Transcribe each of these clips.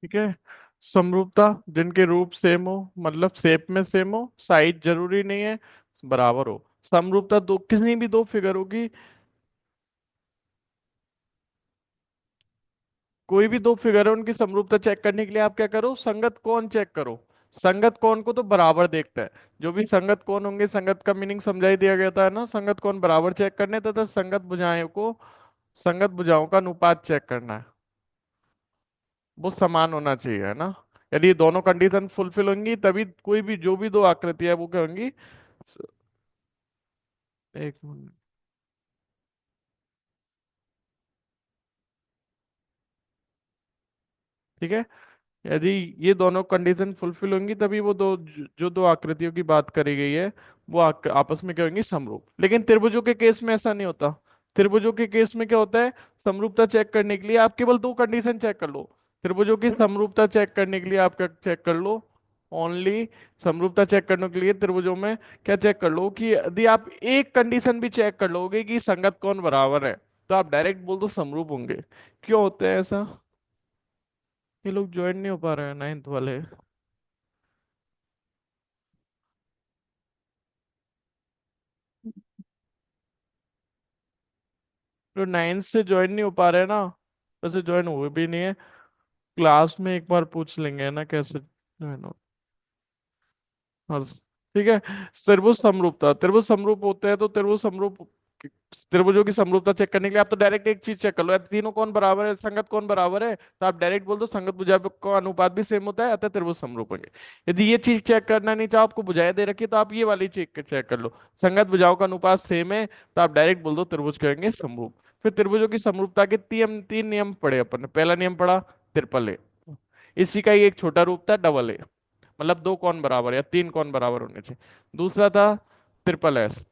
ठीक है। समरूपता, जिनके रूप सेम हो, मतलब शेप में सेम हो, साइज जरूरी नहीं है, बराबर हो। समरूपता दो, किसी भी दो फिगर होगी, कोई भी दो फिगर है उनकी समरूपता चेक करने के लिए आप क्या करो, संगत कोण चेक करो। संगत कोण को तो बराबर देखता है। जो भी संगत कोण होंगे, संगत का मीनिंग समझाई दिया गया था ना, संगत कोण बराबर चेक करने तथा संगत भुजाओं को, संगत भुजाओं का अनुपात चेक करना है। वो समान होना चाहिए, है ना। यदि ये दोनों कंडीशन फुलफिल होंगी तभी कोई भी, जो भी दो आकृति है वो क्या होंगी। स- एक मिनट। ठीक है। यदि ये दोनों कंडीशन फुलफिल होंगी तभी वो दो, जो दो आकृतियों की बात करी गई है वो आपस में क्या होंगी, समरूप। लेकिन त्रिभुजों के केस में ऐसा नहीं होता। त्रिभुजों के केस में क्या होता है, समरूपता चेक करने के लिए आप केवल दो कंडीशन चेक कर लो। त्रिभुजों की समरूपता चेक करने के लिए आप क्या चेक कर लो, ओनली, समरूपता चेक करने के लिए त्रिभुजों में क्या चेक कर लो कि यदि आप एक कंडीशन भी चेक कर लोगे कि संगत कोण बराबर है, तो आप डायरेक्ट बोल दो समरूप होंगे। क्यों होता है ऐसा? ये लोग ज्वाइन नहीं हो पा रहे हैं, नाइन्थ वाले। जो नाइन्थ से ज्वाइन नहीं हो पा रहे हैं ना, वैसे ज्वाइन हुए भी नहीं है, क्लास में एक बार पूछ लेंगे ना कैसे ज्वाइन हो। हाँ। ठीक है। त्रिभुज समरूपता, त्रिभुज समरूप होते हैं तो त्रिभुज समरूप, त्रिभुजों की समरूपता चेक करने के लिए आप तो डायरेक्ट एक चीज चेक कर लो, या तीनों कौन बराबर है, संगत कौन बराबर है, तो आप डायरेक्ट बोल दो संगत भुजा का अनुपात भी सेम होता है, अतः त्रिभुज समरूप होंगे। यदि ये चीज चेक करना नहीं चाहो, आपको भुजाएं दे रखी है, तो आप ये वाली चीज चेक कर लो, संगत भुजाओं का अनुपात सेम है, तो आप डायरेक्ट बोल दो त्रिभुज कहेंगे समरूप। फिर त्रिभुजों की समरूपता के तीन तीन नियम पढ़े अपन ने। पहला नियम पढ़ा त्रिपल ए, इसी का ही एक छोटा रूप था डबल ए, मतलब दो कौन बराबर या तीन कौन बराबर होने चाहिए। दूसरा था ट्रिपल एस।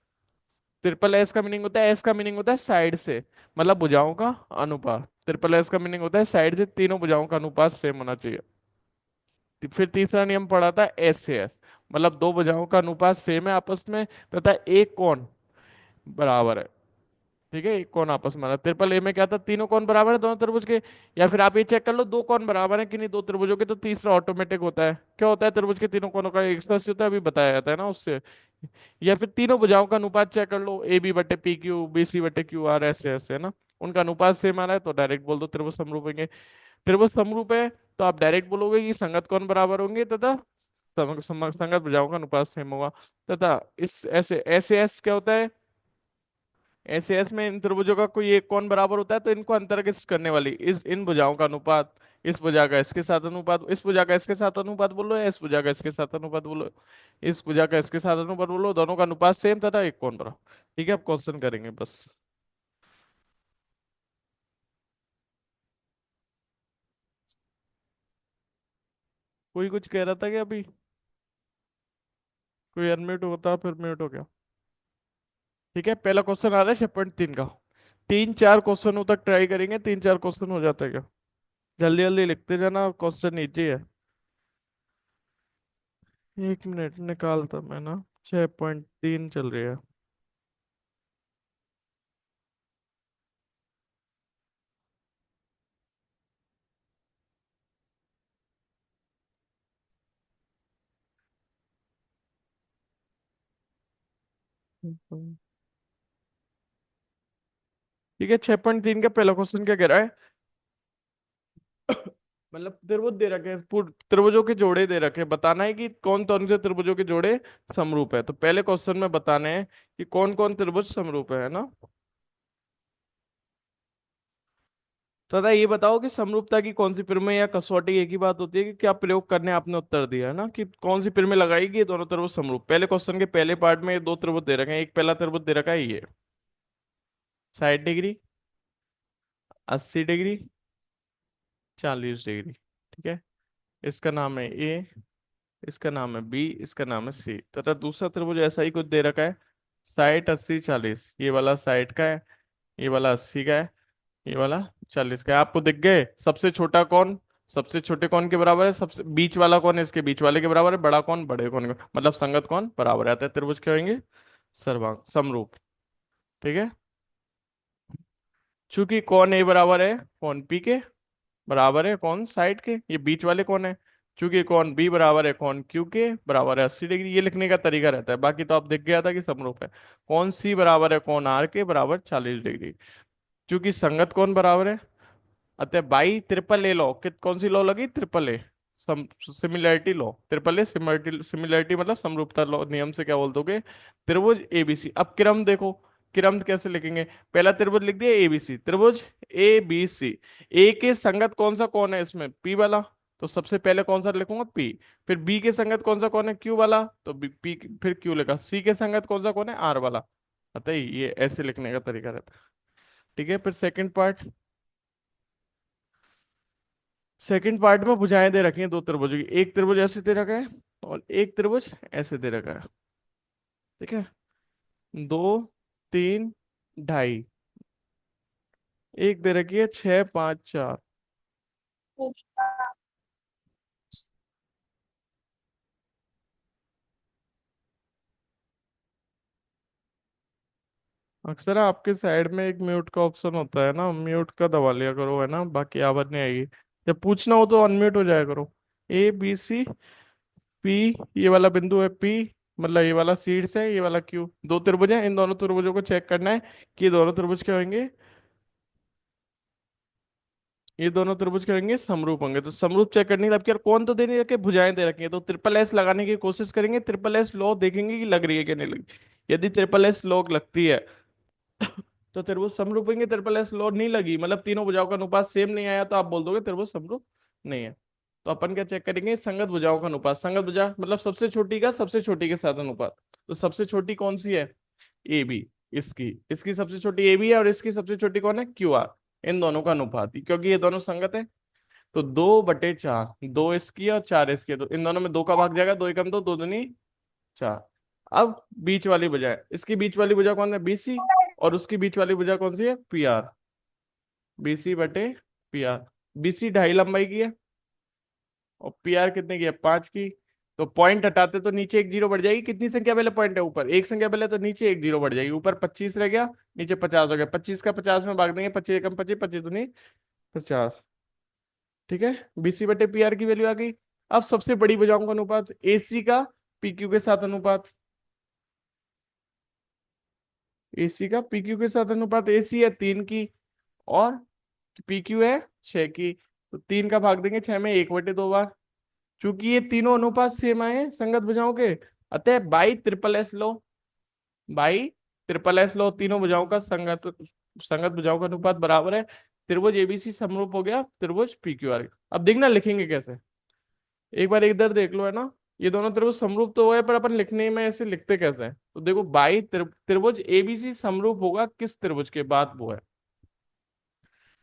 ट्रिपल एस का मीनिंग होता है, एस का मीनिंग होता है साइड से, मतलब भुजाओं का अनुपात। ट्रिपल एस का मीनिंग होता है साइड से तीनों भुजाओं का अनुपात सेम होना चाहिए। फिर तीसरा नियम पढ़ा था एस से एस, मतलब दो भुजाओं का अनुपात सेम है आपस में, तथा एक कोण बराबर है। ठीक है, एक कोण आपस में, ट्रिपल ए में क्या था, तीनों कोण बराबर है दोनों त्रिभुज के। या फिर आप ये चेक कर लो दो कोण बराबर है कि नहीं दो त्रिभुजों के, तो तीसरा ऑटोमेटिक होता है, क्या होता है, त्रिभुज के तीनों कोणों का एक सौ अस्सी होता है, अभी बताया जाता है ना उससे। या फिर तीनों भुजाओं का अनुपात चेक कर लो, ए बी बटे पी क्यू, बी सी बटे क्यू आर, ऐसे ऐसे, है ना। उनका अनुपात सेम आ रहा है तो डायरेक्ट बोल दो त्रिभुज समरूप होंगे। त्रिभुज समरूप है तो आप डायरेक्ट बोलोगे कि संगत कोण बराबर होंगे, तथा संगत भुजाओं का अनुपात सेम होगा। तथा इस ऐसे ऐसे एस क्या होता है, ऐसे एस में इन त्रिभुजों का कोई एक कोण बराबर होता है तो इनको अंतर्गत करने वाली इस इन भुजाओं का अनुपात, इस भुजा का इसके साथ अनुपात, इस भुजा का इसके साथ अनुपात बोलो, या इस भुजा का इसके साथ अनुपात बोलो, इस भुजा का इसके साथ अनुपात बोलो, दोनों का अनुपात सेम तथा एक कोण बराबर। ठीक है, अब क्वेश्चन करेंगे बस। कोई कुछ कह रहा था कि अभी कोई अनम्यूट होता फिर म्यूट हो गया। ठीक है, पहला क्वेश्चन आ रहा है 6.3 का। तीन चार क्वेश्चनों तक ट्राई करेंगे, तीन चार क्वेश्चन हो जाता है क्या। जल्दी जल्दी लिखते जाना, क्वेश्चन इजी है। एक मिनट निकालता मैं ना, 6.3 चल रही है। ठीक है, 6.3 का पहला क्वेश्चन क्या कह रहा है। मतलब त्रिभुज दे रखे हैं, त्रिभुजों के जोड़े दे रखे हैं, बताना है कि कौन कौन से त्रिभुजों के जोड़े समरूप है। तो पहले क्वेश्चन में बताने हैं कि कौन कौन त्रिभुज समरूप है ना। तो दादा ये बताओ कि समरूपता की कौन सी प्रमेय या कसौटी एक ही बात होती है कि क्या प्रयोग करने आपने उत्तर दिया है ना, कि कौन सी प्रमेय लगाएगी ये दोनों त्रिभुज समरूप। पहले क्वेश्चन के पहले पार्ट में ये दो त्रिभुज दे रखे हैं, एक पहला त्रिभुज दे रखा है ये 60 डिग्री, 80 डिग्री, 40 डिग्री। ठीक है, इसका नाम है ए, इसका नाम है बी, इसका नाम है सी। तथा दूसरा त्रिभुज ऐसा ही कुछ दे रखा है, 60 80 40, ये वाला 60 का है, ये वाला 80 का है, ये वाला 40 का है। आपको दिख गए सबसे छोटा कौन, सबसे छोटे कौन के बराबर है, सबसे बीच वाला कौन है इसके बीच वाले के बराबर है, बड़ा कौन बड़े कौन के, मतलब संगत कौन बराबर आता है, त्रिभुज क्या होंगे, सर्वांग समरूप। ठीक है, चूंकि कौन ए बराबर है कौन पी के, बराबर है कौन साइड के, ये बीच वाले कौन है, चूंकि कौन बी बराबर है कौन क्यू के, बराबर है 80 डिग्री, ये लिखने का तरीका रहता है, बाकी तो आप दिख गया था कि समरूप है। कौन सी बराबर है कौन आर के, बराबर 40 डिग्री। चूंकि संगत कौन बराबर है, अतः बाई ट्रिपल ए लॉ, कित कौन सी लॉ लगी, triple A, similarity law, triple A similarity, similarity मतलब समरूपता लॉ, नियम से क्या बोल दोगे, त्रिभुज एबीसी। अब क्रम देखो, क्रम कैसे लिखेंगे, पहला त्रिभुज लिख दिया एबीसी, त्रिभुज ए बी सी, ए के संगत कौन सा कौन है इसमें, पी वाला, तो सबसे पहले कौन सा लिखूंगा, पी। फिर बी के संगत कौन सा कौन है, क्यू वाला, तो बी पी, फिर क्यू लिखा, सी के संगत कौन सा कौन है, आर वाला। पता ही ये ऐसे लिखने का तरीका रहता है। ठीक है, फिर सेकंड पार्ट, सेकंड पार्ट में भुजाएं दे रखी हैं दो त्रिभुजों की, एक त्रिभुज ऐसे दे रखा है और एक त्रिभुज ऐसे दे रखा है। ठीक है, दो, तीन, ढाई, एक दे रखी है 6, 5, 4। अक्सर आपके साइड में एक म्यूट का ऑप्शन होता है ना, म्यूट का दबा लिया करो, है ना, बाकी आवाज नहीं आएगी। जब पूछना हो तो अनम्यूट हो जाया करो। ए बी सी, पी, ये वाला बिंदु है पी, मतलब ये वाला शीर्ष है, ये वाला क्यू, दो त्रिभुज है, इन दोनों त्रिभुजों को चेक करना है कि ये दोनों त्रिभुज क्या होंगे, ये दोनों त्रिभुज क्या होंगे, समरूप होंगे। तो समरूप चेक करने के लिए अब क्या, कौन तो दे नहीं रखे, भुजाएं दे रखी है, तो ट्रिपल एस लगाने की कोशिश करेंगे, ट्रिपल एस लॉ देखेंगे कि लग रही है कि नहीं लगी। यदि ट्रिपल एस लॉ लगती है तो त्रिभुज समरूप होंगे, ट्रिपल एस लॉ नहीं लगी, मतलब तीनों भुजाओं का अनुपात सेम नहीं आया, तो आप बोल दोगे त्रिभुज समरूप नहीं है। तो अपन क्या चेक करेंगे, संगत भुजाओं का अनुपात, संगत भुजा मतलब सबसे छोटी का सबसे छोटी के साथ अनुपात। तो सबसे छोटी कौन सी है, ए बी, इसकी इसकी सबसे छोटी ए बी है, और इसकी सबसे छोटी कौन है, क्यू आर। इन दोनों का अनुपात, क्योंकि ये दोनों संगत है, तो 2/4, दो इसकी और चार इसकी है, तो इन दोनों में दो का भाग जाएगा, दो एकम दो, दो दूनी चार। अब बीच वाली भुजा, इसकी बीच वाली भुजा कौन है, बीसी, और उसकी बीच वाली भुजा कौन सी है, पी आर, बीसी बटे पी आर। बीसी 2.5 लंबाई की है और पी आर कितने की है, 5 की। तो पॉइंट हटाते तो नीचे एक जीरो बढ़ जाएगी, कितनी संख्या पहले पॉइंट है, ऊपर एक संख्या पहले, तो नीचे एक जीरो बढ़ जाएगी, ऊपर 25 रह गया, नीचे 50 हो गया, 25 का 50 में भाग देंगे, 25 एकम 25, 25 दूनी 50। ठीक है, बीसी बटे पी आर की वैल्यू आ गई। अब सबसे बड़ी भुजाओं का अनुपात, एसी का पीक्यू के साथ अनुपात, एसी का पीक्यू के साथ अनुपात, एसी है 3 की और पीक्यू है 6 की, तो 3 का भाग देंगे 6 में, 1/2 बार। चूंकि ये तीनों अनुपात सेम आए हैं संगत भुजाओं के, अतः बाई ट्रिपल एस लो, बाई ट्रिपल एस लो, तीनों भुजाओं का संगत, संगत भुजाओं का अनुपात बराबर है, त्रिभुज एबीसी समरूप हो गया त्रिभुज पीक्यूआर। अब देखना लिखेंगे कैसे, एक बार इधर देख लो, है ना, ये दोनों त्रिभुज समरूप तो हुए, पर अपन लिखने में ऐसे लिखते कैसे हैं, तो देखो बाई त्रिभुज एबीसी समरूप होगा किस त्रिभुज के, बात वो है,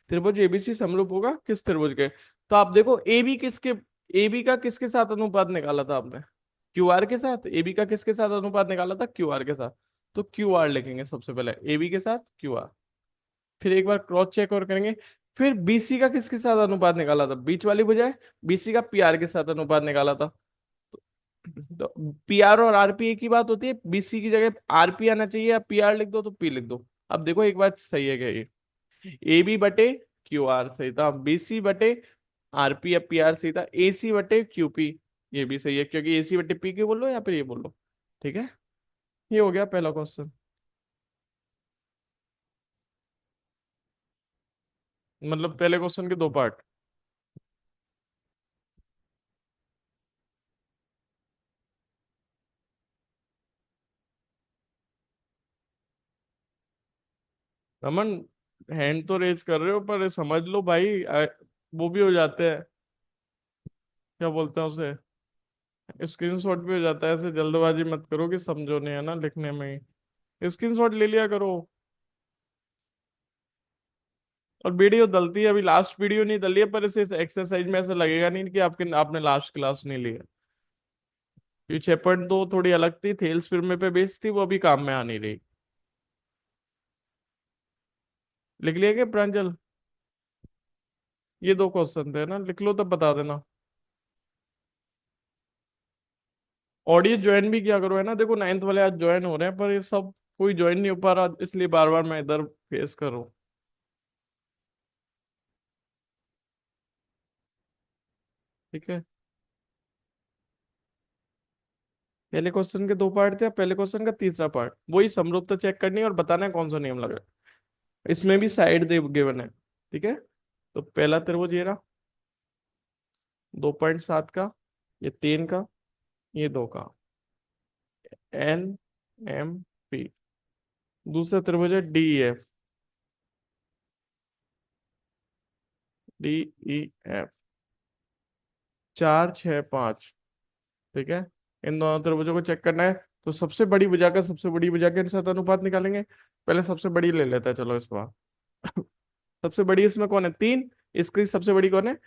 त्रिभुज एबीसी समरूप होगा किस त्रिभुज के। तो आप देखो एबी किसके, एबी का किसके साथ अनुपात निकाला था आपने, क्यू आर के साथ, एबी का किसके साथ अनुपात निकाला था, क्यू आर के साथ। तो क्यू आर लिखेंगे सबसे पहले, एबी के साथ क्यू आर, फिर एक बार क्रॉस चेक और करेंगे। फिर बीसी का किसके साथ अनुपात निकाला था, बीच वाली बजाय बीसी का पीआर के साथ अनुपात निकाला था। तो पीआर और आरपी एक ही बात होती है, बीसी की जगह आरपी आना चाहिए, या पीआर लिख दो तो पी लिख दो। अब देखो एक बात सही है क्या, ये ए बी बटे क्यू आर सही था, बीसी बटे आरपी या पी आर सही था, एसी बटे क्यू पी ये भी सही है, क्योंकि एसी बटे पी क्यू बोल लो या फिर ये बोल लो। ठीक है, ये हो गया पहला क्वेश्चन। मतलब पहले क्वेश्चन के दो पार्ट। रमन, हैंड तो रेज कर रहे हो, पर समझ लो भाई, वो भी हो जाते हैं, क्या बोलते हैं उसे, स्क्रीनशॉट भी हो जाता है, ऐसे जल्दबाजी मत करो कि समझो नहीं, है ना, लिखने में ही स्क्रीनशॉट ले लिया करो। और वीडियो डलती है, अभी लास्ट वीडियो नहीं डली है, पर इसे एक्सरसाइज में ऐसा लगेगा नहीं कि आपके आपने लास्ट क्लास नहीं ली है। ये 6.2 थोड़ी अलग थी, थेल्स फिल्म पे बेस्ड थी, वो अभी काम में आ नहीं रही। लिख लिया क्या प्रांजल, ये दो क्वेश्चन थे ना, लिख लो तब बता देना। ऑडियो ज्वाइन भी किया करो, है ना, देखो 9th वाले आज ज्वाइन हो रहे हैं, पर ये सब कोई ज्वाइन नहीं हो पा रहा, इसलिए बार बार मैं इधर फेस करूँ। ठीक है। पहले क्वेश्चन के दो पार्ट थे, अब पहले क्वेश्चन का तीसरा पार्ट, वही समरूपता चेक करनी है और बताना है कौन सा नियम लग रहा है। इसमें भी साइड दे गिवन है। ठीक है। तो पहला त्रिभुज ये रहा, 2.7 का, ये 3 का, ये 2 का, एल एम पी। दूसरा त्रिभुज है D F, D E F, 4 6 5। ठीक है। इन दोनों त्रिभुजों को चेक करना है। तो सबसे बड़ी भुजा का सबसे बड़ी भुजा के साथ अनुपात निकालेंगे। पहले सबसे बड़ी ले लेते हैं, चलो इस बार। सबसे बड़ी इसमें कौन है? 3। इसकी सबसे बड़ी कौन है?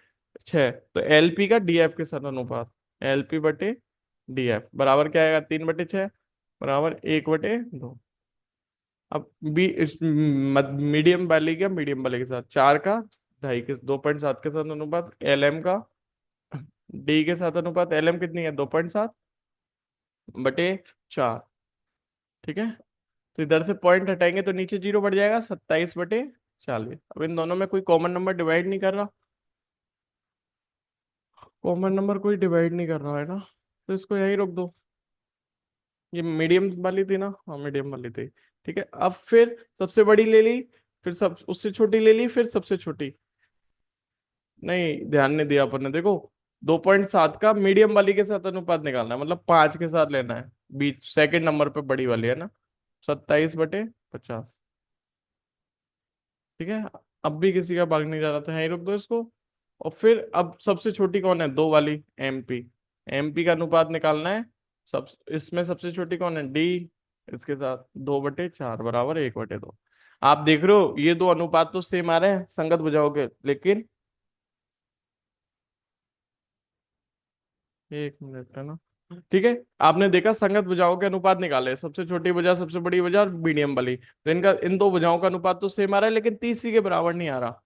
6। तो एलपी का डीएफ के साथ अनुपात, एलपी बटे डीएफ बराबर क्या आएगा? 3/6 बराबर 1/2। अब बी इस मीडियम वाले का मीडियम वाले के साथ, 4 का 2.5 के 2.7 के साथ अनुपात, एलएम का डी के साथ अनुपात। एलएम कितनी है? 2.7/4। ठीक है। तो इधर से पॉइंट हटाएंगे तो नीचे जीरो बढ़ जाएगा, 27/40। अब इन दोनों में कोई कॉमन नंबर डिवाइड नहीं कर रहा, कॉमन नंबर कोई डिवाइड नहीं कर रहा है ना, तो इसको यहीं रोक दो। ये मीडियम वाली थी ना? हाँ मीडियम वाली थी। ठीक है। अब फिर सबसे बड़ी ले ली, फिर सब उससे छोटी ले ली, फिर सबसे छोटी। नहीं, ध्यान नहीं दिया अपन ने, देखो 2.7 का मीडियम वाली के साथ अनुपात निकालना है, मतलब 5 के साथ लेना है, बीच सेकंड नंबर पे बड़ी वाली है ना, 27/50। ठीक है। अब भी किसी का भाग नहीं जा रहा था, यहीं रोक दो इसको। और फिर अब सबसे छोटी कौन है? 2 वाली, एमपी। एमपी का अनुपात निकालना है। सब इसमें सबसे छोटी कौन है? डी। इसके साथ 2/4 बराबर 1/2। आप देख रहे हो ये दो अनुपात तो सेम आ रहे हैं संगत भुजाओं के, लेकिन 1 मिनट है ना। ठीक है। आपने देखा संगत भुजाओं के अनुपात निकाले, सबसे छोटी भुजा, सबसे बड़ी भुजा और मीडियम वाली, तो इनका इन दो भुजाओं का अनुपात तो सेम आ रहा है, लेकिन तीसरी के बराबर नहीं आ रहा।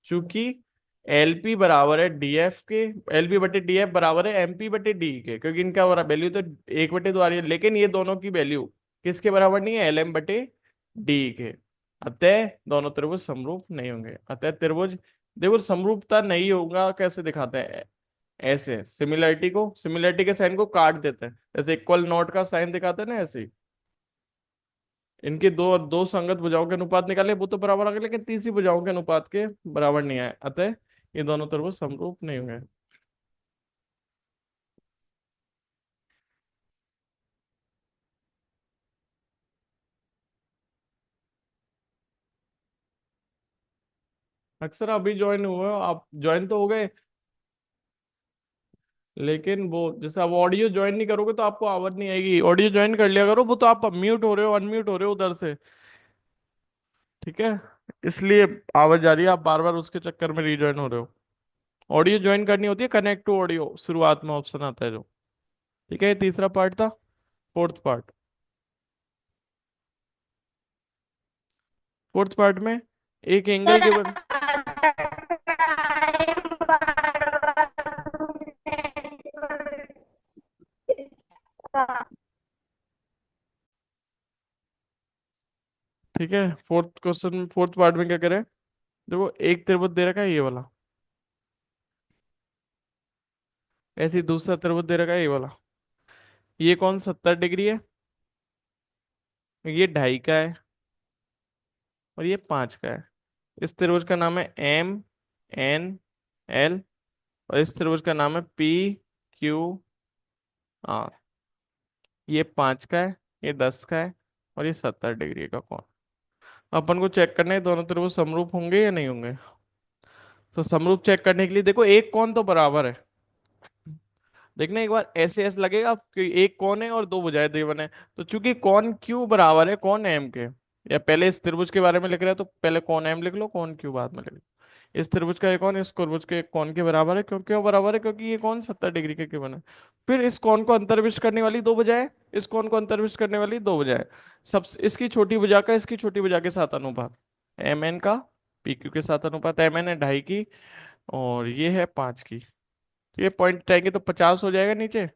चूंकि एलपी बराबर है डीएफ के, एलपी बटे डीएफ बराबर है एमपी बटे डी के, क्योंकि इनका वैल्यू तो 1/2 आ रही है, लेकिन ये दोनों की वैल्यू किसके बराबर नहीं है? एलएम बटे डी के। अतः दोनों त्रिभुज समरूप नहीं होंगे। अतः त्रिभुज, देखो समरूपता नहीं होगा कैसे दिखाते हैं? ऐसे सिमिलरिटी के साइन को काट देते हैं, जैसे इक्वल नॉट का साइन दिखाते हैं ना, ऐसे ही इनके दो दो संगत भुजाओं के अनुपात निकाले, वो तो बराबर आ गए, लेकिन तीसरी भुजाओं के अनुपात के बराबर नहीं आए, अतः ये दोनों त्रिभुज समरूप नहीं होंगे। अक्सर अभी ज्वाइन हुए हो आप, ज्वाइन तो हो गए, लेकिन वो जैसे अब ऑडियो ज्वाइन नहीं करोगे तो आपको आवाज नहीं आएगी। ऑडियो ज्वाइन कर लिया करो, वो तो आप म्यूट हो रहे हो, अनम्यूट हो रहे हो उधर से। ठीक है। इसलिए आवाज आ रही है, आप बार बार उसके चक्कर में रीज्वाइन हो रहे हो। ऑडियो ज्वाइन करनी होती है, कनेक्ट टू ऑडियो शुरुआत में ऑप्शन आता है जो। ठीक है, ये तीसरा पार्ट था। फोर्थ पार्ट, फोर्थ पार्ट में एक एंगल के बन। ठीक है। फोर्थ क्वेश्चन, फोर्थ पार्ट में क्या करें? देखो एक त्रिभुज दे रखा है ये वाला, ऐसे ही दूसरा त्रिभुज दे रखा है ये वाला। ये कौन 70 डिग्री है, ये 2.5 का है, और ये 5 का है। इस त्रिभुज का नाम है MNL, और इस त्रिभुज का नाम है PQR। ये 5 का है, ये 10 का है, और ये 70 डिग्री का कोण। अपन को चेक करना है दोनों त्रिभुज समरूप होंगे या नहीं होंगे। तो समरूप चेक करने के लिए देखो एक कोण तो बराबर है। देखना एक बार ऐसे ऐसे लगेगा कि एक कोण है और दो भुजाएं देवन है। तो चूंकि कोण क्यू बराबर है कोण एम के, या पहले इस त्रिभुज के बारे में लिख रहे हैं तो पहले कोण एम लिख लो, कोण क्यू बाद में लिख लो। इस त्रिभुज का एक कोण इस त्रिभुज के एक कोण के बराबर है। क्यों बराबर है? क्योंकि ये कोण 70 डिग्री के क्यों बना है। फिर इस कोण को अंतर्विष्ट करने वाली दो भुजाएं, इस कोण को अंतर्विष्ट करने वाली दो भुजाएं, सब इसकी छोटी भुजा का इसकी छोटी भुजा के साथ अनुपात, एम एन का पी क्यू के साथ अनुपात। एम एन है 2.5 की, और ये है 5 की। तो ये पॉइंट आएंगे तो 50 हो जाएगा नीचे।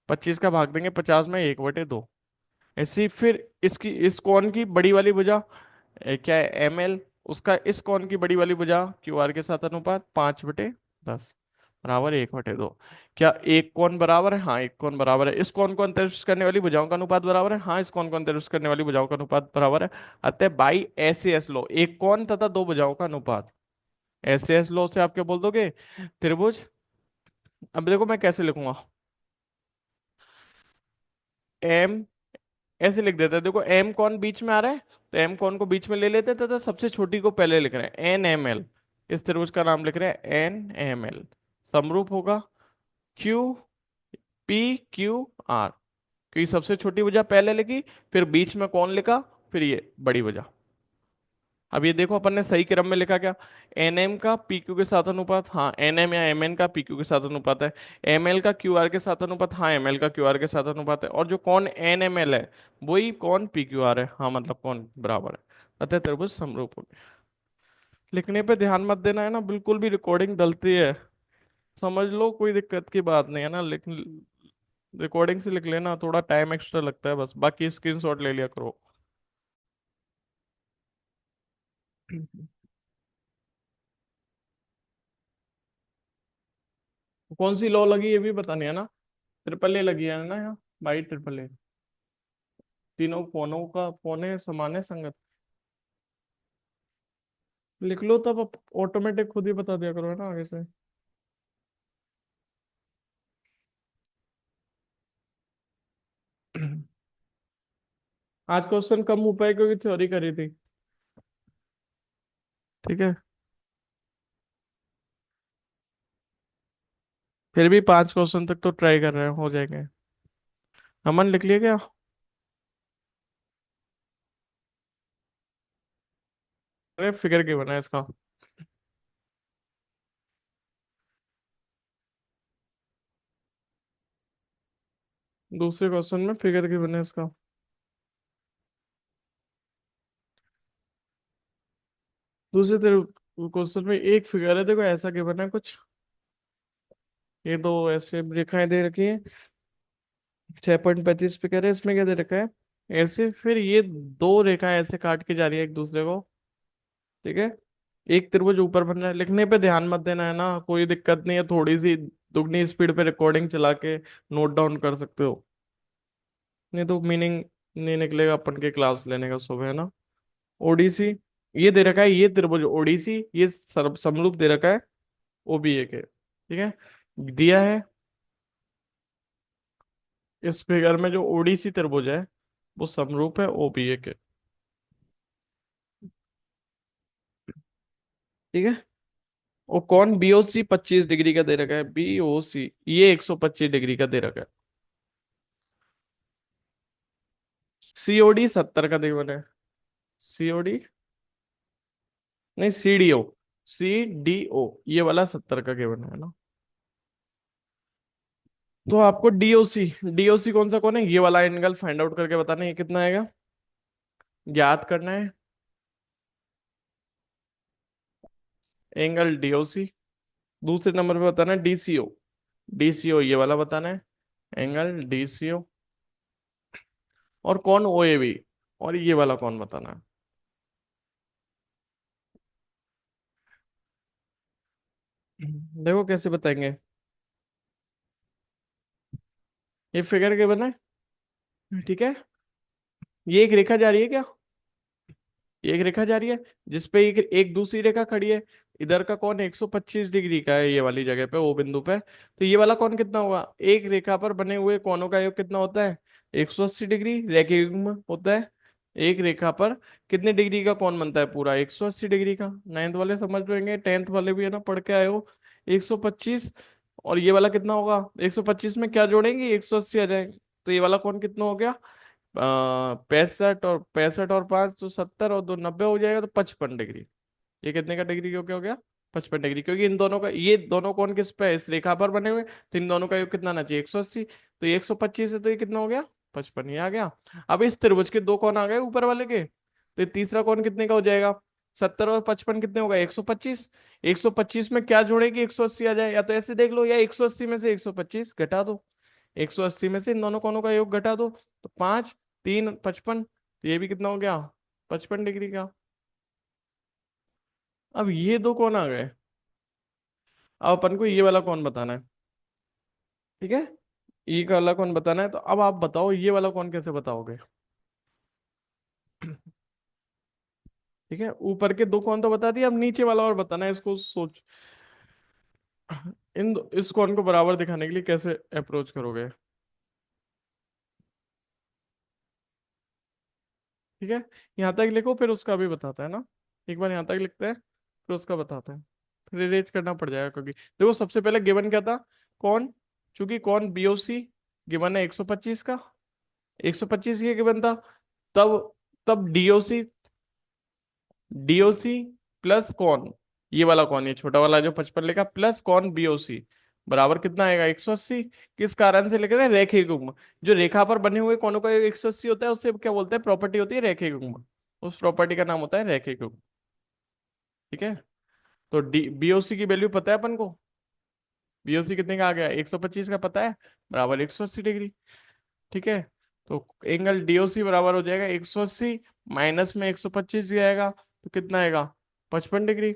25 का भाग देंगे 50 में, 1/2। ऐसी फिर इसकी इस कोण की बड़ी वाली भुजा क्या है? M L. उसका इस कोण की बड़ी वाली भुजा क्यू आर के साथ अनुपात 5/10। बराबर 1/2। क्या एक कोण बराबर है? हाँ, एक कोण बराबर है। इस कोण को अंतरिक्ष करने वाली भुजाओं का अनुपात बराबर है? हाँ, इस कोण को अंतरिक्ष करने वाली भुजाओं का अनुपात बराबर है। अतः बाई ऐसे एस लो, एक कोण तथा दो भुजाओं का अनुपात। ऐसे एस लो से आप क्या बोल दोगे? त्रिभुज। अब देखो मैं कैसे लिखूंगा। एम, ऐसे लिख देते हैं, देखो एम कौन बीच में आ रहा है, तो एम कौन को बीच में ले लेते हैं तथा सबसे छोटी को पहले लिख रहे हैं, एन एम एल। इस त्रिभुज का नाम लिख रहे हैं एन एम एल। समरूप होगा क्यू पी क्यू आर, क्योंकि सबसे छोटी भुजा पहले लिखी, फिर बीच में कौन लिखा, फिर ये बड़ी भुजा। अब ये देखो अपन ने सही क्रम में लिखा क्या? एन एम का पी क्यू के साथ अनुपात, हाँ एन एम या एम एन का पी क्यू के साथ अनुपात है। एम एल का क्यू आर के साथ अनुपात, हाँ एम एल का क्यू आर के साथ अनुपात है। और जो कौन एन एम एल है वही कौन पी क्यू आर है, हाँ मतलब कौन बराबर है। अतः त्रिभुज समरूप हो गए। लिखने पे ध्यान मत देना है ना, बिल्कुल भी रिकॉर्डिंग डलती है, समझ लो कोई दिक्कत की बात नहीं है ना, लेकिन रिकॉर्डिंग से लिख लेना, थोड़ा टाइम एक्स्ट्रा लगता है बस, बाकी स्क्रीनशॉट ले लिया करो। कौन सी लॉ लगी ये भी बतानी है ना? ट्रिपल ए लगी है ना यहाँ, बाई ट्रिपल ए। तीनों कोनों का कोने समान है संगत। लिख लो तब, ऑटोमेटिक खुद ही बता दिया करो है ना आगे से। आज क्वेश्चन कम हो पाए क्योंकि थ्योरी करी थी। ठीक है, फिर भी 5 क्वेश्चन तक तो ट्राई कर रहे हैं, हो जाएंगे। अमन लिख लिया क्या? अरे फिगर की बना है इसका। दूसरे क्वेश्चन में फिगर की बना है इसका। दूसरे तेरे क्वेश्चन में एक फिगर है, देखो ऐसा क्या बना है कुछ। ये दो ऐसे रेखाएं दे रखी है, 6.35 फिगर है, इसमें क्या दे रखा है? ऐसे, फिर ये दो रेखाएं ऐसे काट के जा रही है एक दूसरे को। ठीक है, एक त्रिभुज ऊपर बन रहा है, लिखने पे ध्यान मत देना है ना, कोई दिक्कत नहीं है, थोड़ी सी दुगनी स्पीड पे रिकॉर्डिंग चला के नोट डाउन कर सकते हो। नहीं तो मीनिंग नहीं निकलेगा अपन के क्लास लेने का सुबह, है ना। ओडीसी, ये दे रखा है, ये त्रिभुज ओडीसी, ये सर्व समरूप दे रखा है ओबी एक है। ठीक है, दिया है इस फिगर में जो ओडीसी त्रिभुज है वो समरूप है ओबी एक है। ठीक है, और कौन बीओसी 25 डिग्री का दे रखा है, बीओसी ये 125 डिग्री का दे रखा है। सीओडी 70 का दे बना है। सीओडी, नहीं सीडीओ, सीडीओ ये वाला 70 का केवन है ना। तो आपको डीओसी, डीओसी कौन सा कौन है, ये वाला एंगल फाइंड आउट करके बताना है, ये कितना आएगा ज्ञात करना है। Angle DOC. दूसरे नंबर पे बताना है डीसीओ, डीसीओ ये वाला बताना है, एंगल डीसीओ। और कौन ओएबी, और ये वाला कौन बताना है। देखो कैसे बताएंगे। ये फिगर के बना है, ठीक है। ये एक रेखा जा रही है क्या, ये एक रेखा जा रही है जिसपे एक एक दूसरी रेखा खड़ी है। इधर का कौन 125 डिग्री का है, ये वाली जगह पे ओ बिंदु पे, तो ये वाला कौन कितना होगा, एक रेखा पर बने हुए कोणों का योग कितना होता है, 180 डिग्री रेखीय होता है। एक रेखा पर कितने डिग्री का कौन बनता है, पूरा 180 डिग्री का। नाइन्थ वाले समझ पाएंगे, टेंथ वाले भी है ना पढ़ के आए हो। 125, और ये वाला कितना होगा, 125 में क्या जोड़ेंगे, 180 आ जाएंगे। तो ये वाला कौन कितना हो गया, 65 और 5 तो 70, और दो 90 हो जाएगा, तो 55 डिग्री। ये कितने का डिग्री हो गया 55 डिग्री, क्योंकि इन दोनों का, ये दोनों कोण किस पे है, इस रेखा पर बने हुए, तो इन दोनों का योग कितना आना चाहिए 180, तो ये 125 है, तो ये कितना हो गया 55, ये आ गया। अब इस त्रिभुज के दो कोण आ गए ऊपर वाले के, तो ये तीसरा कोण कितने का हो जाएगा, 70 और 55 कितने होगा 125। 125 में क्या जोड़ेगी 180 आ जाए, या तो ऐसे देख लो, या 180 में से 125 घटा दो, 180 में से इन दोनों कोणों का योग घटा दो, तो 5 3 55, तो ये भी कितना हो गया 55 डिग्री का। अब ये दो कौन आ गए, अब अपन को ये वाला कौन बताना है। ठीक है, ई का वाला कौन बताना है, तो अब आप बताओ ये वाला कौन कैसे बताओगे। ठीक है, ऊपर के दो कौन तो बता दिया, अब नीचे वाला और बताना है, इसको सोच। इस कौन को बराबर दिखाने के लिए कैसे अप्रोच करोगे। ठीक है, यहाँ तक लिखो फिर उसका भी बताता है ना। एक बार यहाँ तक लिखते हैं फिर उसका बताते हैं, फिर इरेज करना पड़ जाएगा क्योंकि देखो सबसे पहले गिवन क्या था। कौन, चूंकि कौन बीओसी गिवन है 125 का, 125 ये गिवन था। तब तब डीओसी, डीओसी प्लस कौन, ये वाला कौन, ये छोटा वाला जो 55 लिखा प्लस कौन बीओसी बराबर कितना आएगा 180। किस कारण से लिख रहे हैं, रेखीय गुण। जो रेखा पर बने हुए कोनों का 180 होता है उसे क्या बोलते हैं, प्रॉपर्टी होती है रेखीय गुण। उस प्रॉपर्टी का नाम होता है रेखीय गुण। ठीक है, तो डी बीओसी की वैल्यू पता है अपन को। बीओसी कितने का आ गया, 125 का पता है, बराबर 180 डिग्री। ठीक है, तो एंगल डीओसी बराबर हो जाएगा 180 माइनस में 125 आएगा तो कितना आएगा, 55 डिग्री।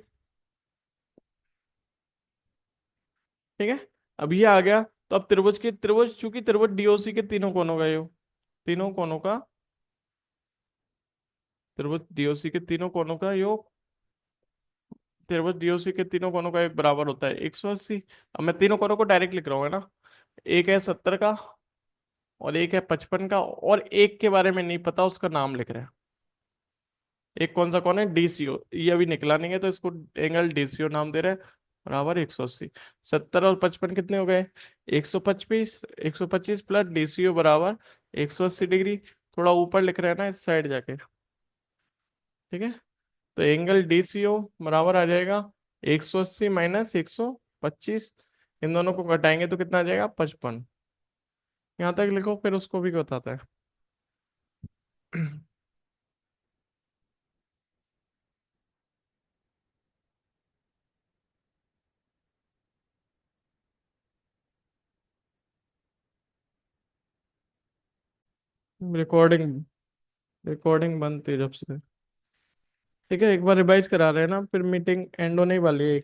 ठीक है, अब ये आ गया। तो अब त्रिभुज चूंकि त्रिभुज डीओसी के तीनों कोनों का योग, तीनों कोनों का, त्रिभुज डीओसी के तीनों कोनों का योग, त्रिभुज डीओसी के तीनों कोनों का योग बराबर होता है 180। अब मैं तीनों कोनों को डायरेक्ट लिख रहा हूँ है ना। एक है 70 का, और एक है 55 का, और एक के बारे में नहीं पता उसका नाम लिख रहे हैं। एक कौन सा कौन है, डीसीओ, ये अभी निकला नहीं है तो इसको एंगल डीसीओ नाम दे रहे हैं, बराबर 180। 70 और 55 कितने हो गए, 125, 125 प्लस डीसीओ बराबर 180 डिग्री। थोड़ा ऊपर लिख रहे हैं ना इस साइड जाके। ठीक है, तो एंगल डीसीओ बराबर आ जाएगा 180 माइनस 125। इन दोनों को घटाएंगे तो कितना आ जाएगा, 55। यहाँ तक लिखो फिर उसको भी बताता है। रिकॉर्डिंग, रिकॉर्डिंग बंद थी जब से। ठीक है, एक बार रिवाइज करा रहे हैं ना, फिर मीटिंग एंड होने ही वाली है।